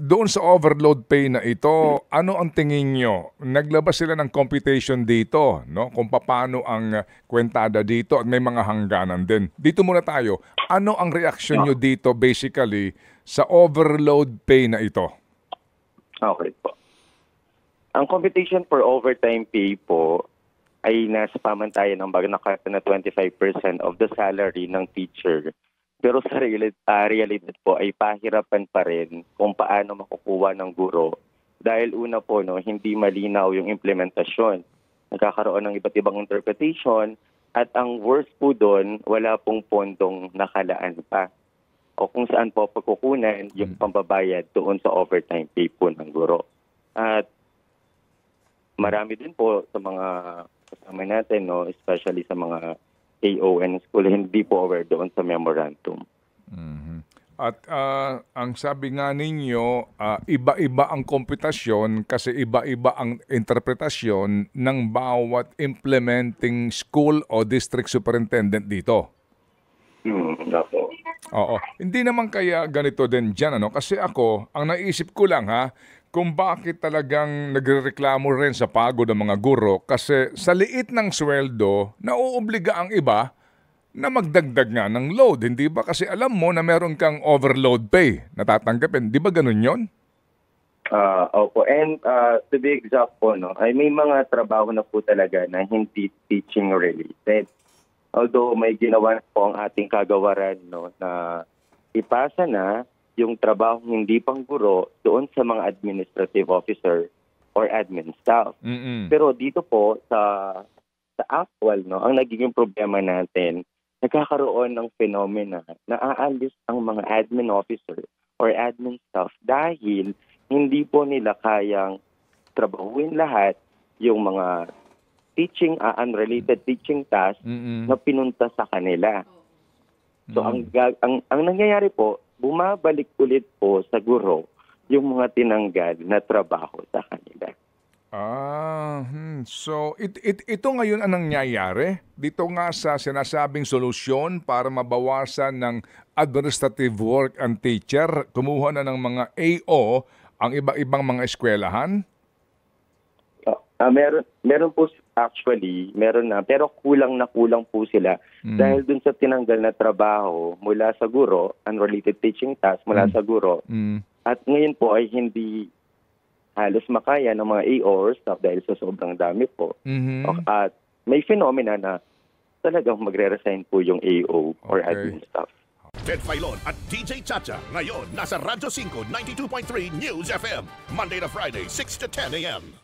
doon sa overload pay na ito, ano ang tingin nyo? Naglabas sila ng computation dito, no? Kung paano ang kwentada dito at may mga hangganan din. Dito muna tayo. Ano ang reaction nyo dito basically sa overload pay na ito? Okay po. Ang computation for overtime pay po ay nasa pamantayan ng nakata na 25% of the salary ng teacher. Pero sa realidad po ay pahirapan pa rin kung paano makukuha ng guro. Dahil una po, hindi malinaw yung implementasyon. Nagkakaroon ng iba't ibang interpretation at ang worst po doon, wala pong pondong nakalaan pa. O kung saan po pagkukunan yung pambabayad doon sa overtime pay po ng guro. At marami din po sa mga kasama natin, especially sa mga AON school, hindi po aware doon sa memorandum. Mm-hmm. At ang sabi nga ninyo, iba-iba ang komputasyon kasi iba-iba ang interpretasyon ng bawat implementing school o district superintendent dito. Opo. Oo. Hindi naman kaya ganito din dyan, Kasi ako, ang naisip ko lang kung bakit talagang nagrereklamo rin sa pagod ng mga guro kasi sa liit ng sweldo, nauobliga ang iba na magdagdag nga ng load. Hindi ba? Kasi alam mo na meron kang overload pay na tatanggapin. Di ba ganun yun? Opo. And to be exact po, ay may mga trabaho na po talaga na hindi teaching related. Although may ginawa po ang ating kagawaran na ipasa na yung trabaho hindi pang guro doon sa mga administrative officer or admin staff. Mm-mm. Pero dito po sa actual, ang nagiging problema natin, nagkakaroon ng phenomena na aalis ang mga admin officer or admin staff dahil hindi po nila kayang trabahuin lahat yung mga teaching, unrelated teaching task na pinunta sa kanila. So ang nangyayari po, bumabalik ulit po sa guro yung mga tinanggal na trabaho sa kanila. So ito ngayon ang nangyayari dito nga sa sinasabing solusyon para mabawasan ng administrative work ang teacher, kumuha na ng mga AO ang iba-ibang mga eskwelahan? Meron po actually, meron na, pero kulang po sila dahil dun sa tinanggal na trabaho mula sa guro, unrelated teaching task mula sa guro. At ngayon po ay hindi halos makaya ng mga AO or staff dahil sa sobrang dami po. At may phenomena na talagang magre-resign po yung AO or admin staff. Ted Filon at DJ Chacha ngayon nasa Radyo 5 92.3 News FM Monday to Friday 6 to 10 a.m.